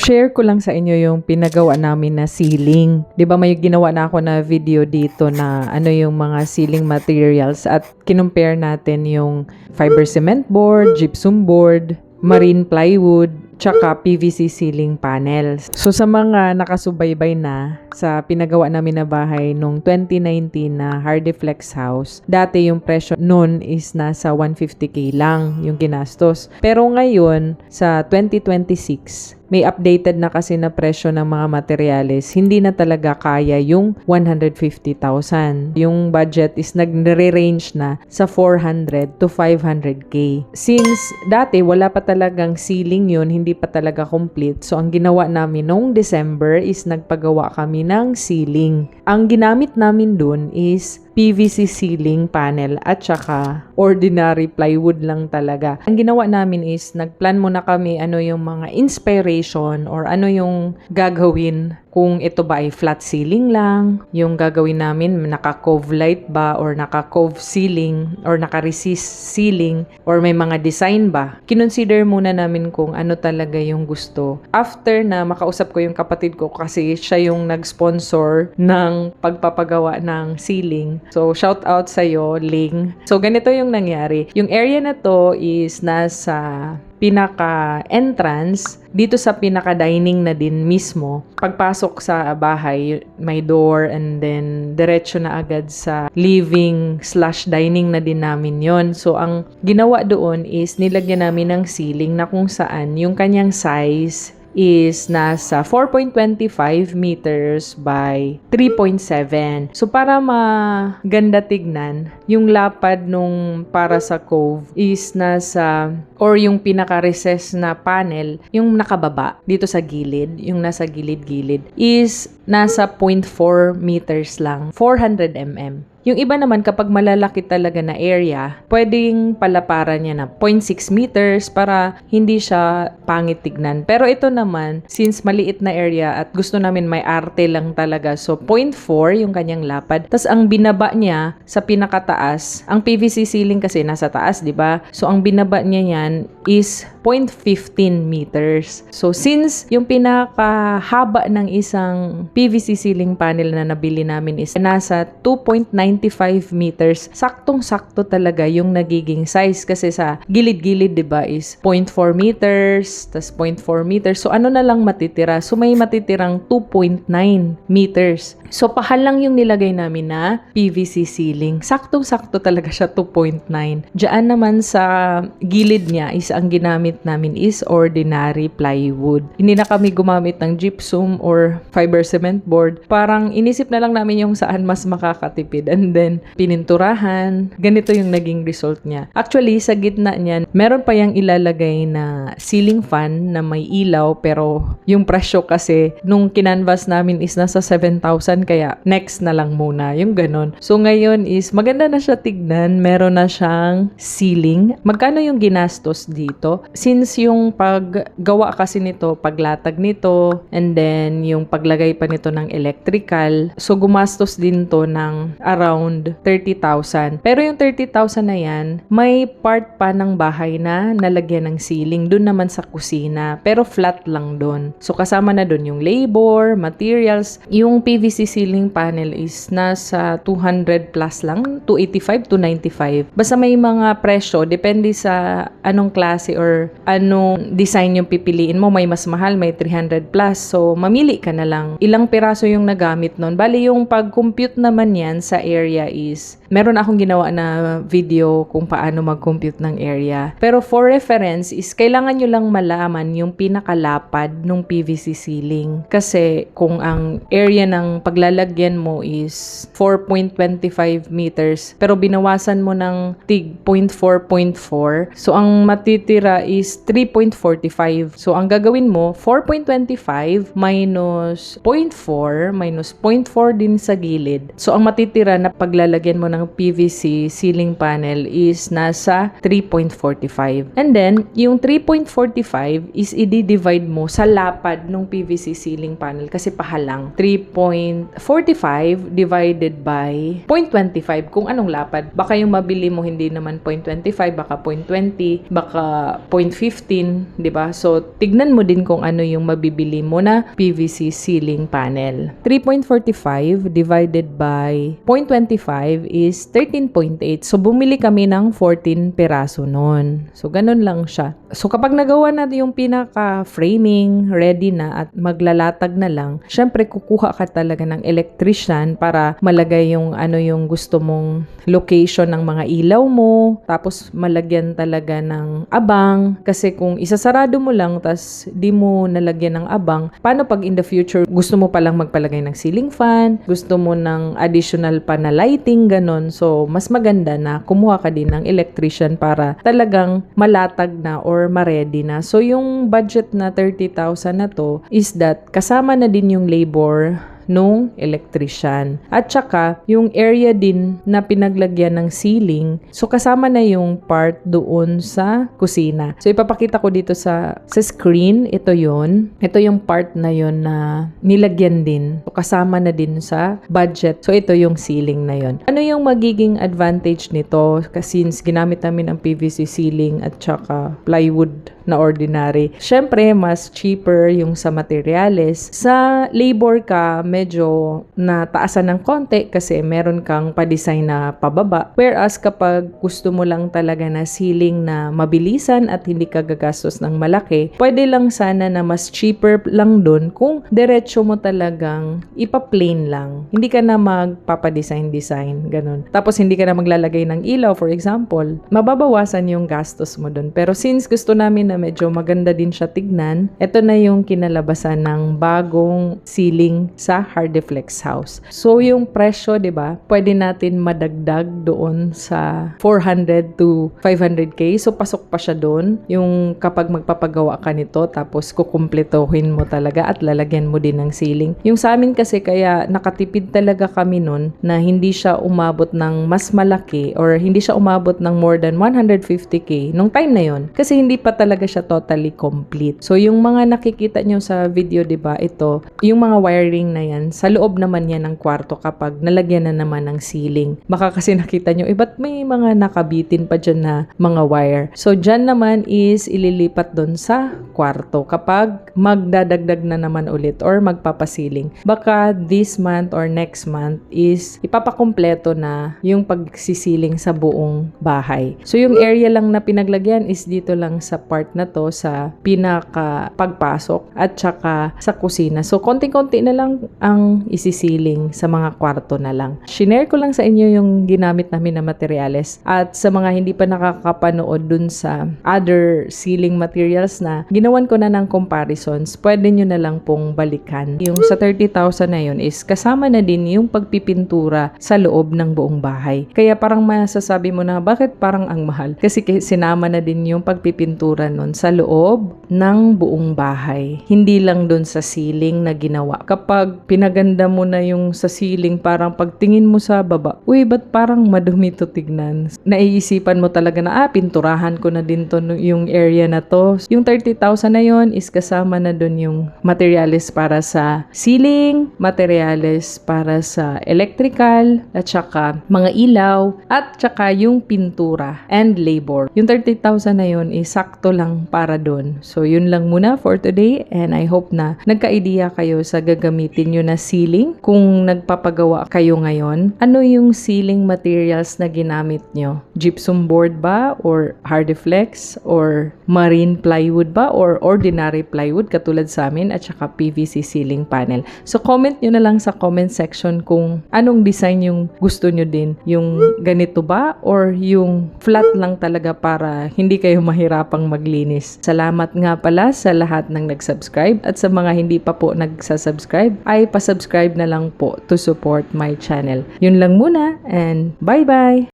share ko lang sa inyo yung pinagawa namin na ceiling. 'Di ba may ginawa na ako na video dito na ano yung mga ceiling materials at kinumpare natin yung fiber cement board, gypsum board, marine plywood, tsaka PVC ceiling panels. So sa mga nakasubaybay na sa pinagawa namin na bahay nung 2019 na Hardiflex house, dati yung presyo nun is nasa 150k lang yung ginastos. Pero ngayon sa 2026, may updated na kasi na presyo ng mga materyales, hindi na talaga kaya yung 150,000. Yung budget is nagre-range na sa 400 to 500k. Since dati wala pa talagang ceiling yun, hindi pa talaga complete. So ang ginawa namin noong December is nagpagawa kami ng ceiling. Ang ginamit namin dun is PVC ceiling panel at saka ordinary plywood lang talaga. Ang ginawa namin is nagplan muna kami ano yung mga inspiration or ano yung gagawin kung ito ba ay flat ceiling lang, yung gagawin namin naka-cove light ba or naka-cove ceiling or naka-resist ceiling or may mga design ba. Kinonsider muna namin kung ano talaga yung gusto. After na makausap ko yung kapatid ko kasi siya yung nag-sponsor ng pagpapagawa ng ceiling. So, shout out sa'yo, Ling. So, ganito yung nangyari. Yung area na to is nasa pinaka-entrance, dito sa pinaka-dining na din mismo. Pagpasok sa bahay, may door and then diretso na agad sa living/dining na din namin yon. So, ang ginawa doon is nilagyan namin ng ceiling na kung saan yung kanyang size is nasa 4.25 meters by 3.7. So, para maganda tignan, yung lapad nung para sa cove is nasa, or yung pinaka-recess na panel, yung nakababa dito sa gilid, yung nasa gilid-gilid, is nasa 0.4 meters lang, 400 mm. Yung iba naman, kapag malalaki talaga na area, pwedeng palaparan niya na 0.6 meters para hindi siya pangit tignan. Pero ito naman, since maliit na area at gusto namin may arte lang talaga, so 0.4 yung kanyang lapad. Tapos ang binaba niya sa pinakataas, ang PVC ceiling kasi nasa taas, di ba? So ang binaba niya yan is 0.15 meters. So since yung pinakahaba ng isang PVC ceiling panel na nabili namin is nasa 2.95 meters, saktong-sakto talaga yung nagiging size kasi sa gilid-gilid 'di ba is 0.4 meters, tas 0.4 meters. So ano na lang matitira? So may matitirang 2.9 meters. So pahal lang yung nilagay namin na PVC ceiling. Saktong-sakto talaga siya 2.9. Diyan naman sa gilid niya is ang ginamit namin is ordinary plywood. Hindi na kami gumamit ng gypsum or fiber cement board. Parang inisip na lang namin yung saan mas makakatipid. And then, pininturahan. Ganito yung naging result niya. Actually, sa gitna niyan, meron pa yung ilalagay na ceiling fan na may ilaw pero yung presyo kasi nung kinanvas namin is nasa 7,000 kaya next na lang muna. Yung ganon. So, ngayon is maganda na siya tignan. Meron na siyang ceiling. Magkano yung ginastos dito? Since yung paggawa kasi nito, paglatag nito, and then yung paglagay pa nito ng electrical, so gumastos din to ng around 30,000. Pero yung 30,000 na yan, may part pa ng bahay na nalagyan ng ceiling dun naman sa kusina. Pero flat lang dun. So kasama na dun yung labor, materials. Yung PVC ceiling panel is nasa 200 plus lang, 285 to 95. Basta may mga presyo, depende sa anong klase or anong design yung pipiliin mo. May mas mahal, may 300 plus. So mamili ka na lang. Ilang piraso yung nagamit nun. Bali yung pag-compute naman yan sa area is, meron akong ginawa na video kung paano mag-compute ng area. Pero for reference is, kailangan nyo lang malaman yung pinakalapad ng PVC ceiling. Kasi kung ang area ng paglalagyan mo is 4.25 meters, pero binawasan mo ng tig 0.4.4, so ang matitira is 3.45. So ang gagawin mo, 4.25 minus 0.4 minus 0.4 din sa gilid. So ang matitira na paglalagyan mo ng PVC ceiling panel is nasa 3.45. And then, yung 3.45 is i-divide mo sa lapad ng PVC ceiling panel kasi pahalang. 3.45 divided by 0.25 kung anong lapad. Baka yung mabili mo hindi naman 0.25, baka 0.20, baka 0.15, di ba? So, tignan mo din kung ano yung mabibili mo na PVC ceiling panel. 3.45 divided by 0.25 is 13.8. So, bumili kami ng 14 peraso nun. So, ganun lang siya. So, kapag nagawa na yung pinaka-framing, ready na at maglalatag na lang, syempre kukuha ka talaga ng electrician para malagay yung ano yung gusto mong location ng mga ilaw mo, tapos malagyan talaga ng abang. Kasi kung isasarado mo lang, tas di mo nalagyan ng abang, paano pag in the future, gusto mo palang magpalagay ng ceiling fan, gusto mo ng additional pa na lighting, ganon. So, mas maganda na kumuha ka din ng electrician para talagang malatag na or ma-ready na. So, yung budget na 30,000 na to is that kasama na din yung labor nung electrician. At saka, yung area din na pinaglagyan ng ceiling, so kasama na yung part doon sa kusina. So, ipapakita ko dito sa screen, ito yon. Ito yung part na yon na nilagyan din. So, kasama na din sa budget. So, ito yung ceiling na yon. Ano yung magiging advantage nito? Kasi since ginamit namin ang PVC ceiling at saka plywood na ordinary. Syempre, mas cheaper yung sa materials. Sa labor ka, medyo nataasan ng konti kasi meron kang pa-design na pababa. Whereas kapag gusto mo lang talaga na ceiling na mabilisan at hindi ka gagastos ng malaki, pwede lang sana na mas cheaper lang dun kung diretso mo talagang ipa-plain lang. Hindi ka na magpapa-design, ganun. Tapos hindi ka na maglalagay ng ilaw, for example. Mababawasan yung gastos mo dun. Pero since gusto namin na medyo maganda din siya tignan, ito na yung kinalabasan ng bagong ceiling sa Hardiflex house. So, yung presyo, di ba, pwede natin madagdag doon sa 400 to 500k. So, pasok pa siya doon. Yung kapag magpapagawa ka nito, tapos kukumpletohin mo talaga at lalagyan mo din ng ceiling. Yung sa amin kasi kaya nakatipid talaga kami nun na hindi siya umabot ng mas malaki or hindi siya umabot ng more than 150k nung time na yon. Kasi hindi pa talaga siya totally complete. So, yung mga nakikita nyo sa video, di ba, ito, yung mga wiring na yan, sa loob naman yan ng kwarto kapag nalagyan na naman ng ceiling. Baka kasi nakita nyo, ba't may mga nakabitin pa dyan na mga wire? So, dyan naman is ililipat doon sa kwarto kapag magdadagdag na naman ulit or magpapasiling. Baka this month or next month is ipapakompleto na yung pagsisiling sa buong bahay. So, yung area lang na pinaglagyan is dito lang sa part na to sa pinaka pagpasok at saka sa kusina. So, konting-konti na lang ang isisiling sa mga kwarto na lang. Shinare ko lang sa inyo yung ginamit namin na materyales at sa mga hindi pa nakakapanood dun sa other ceiling materials na ginawan ko na ng comparisons, pwede nyo na lang pong balikan. Yung sa 30,000 na yun is kasama na din yung pagpipintura sa loob ng buong bahay. Kaya parang masasabi mo na bakit parang ang mahal? Kasi sinama na din yung pagpipintura nun sa loob ng buong bahay. Hindi lang dun sa ceiling na ginawa. Kapag pinaganda mo na yung sa ceiling, parang pagtingin mo sa baba, uy, ba't parang madumi to tignan? Naiisipan mo talaga na, pinturahan ko na din to yung area na to. Yung 30,000 na yon is kasama na dun yung materials para sa ceiling, materials para sa electrical, at saka mga ilaw, at saka yung pintura and labor. Yung 30,000 na yon is sakto lang para doon. So, yun lang muna for today and I hope na nagka-idea kayo sa gagamitin nyo na ceiling. Kung nagpapagawa kayo ngayon, ano yung ceiling materials na ginamit nyo? Gypsum board ba? Or Hardiflex? Or marine plywood ba? Or ordinary plywood katulad sa amin at saka PVC ceiling panel. So, comment nyo na lang sa comment section kung anong design yung gusto nyo din. Yung ganito ba? Or yung flat lang talaga para hindi kayo mahirapang maglinis. Salamat nga pala sa lahat ng nag-subscribe at sa mga hindi pa po nagsasubscribe ay pasubscribe na lang po to support my channel. Yun lang muna and bye-bye!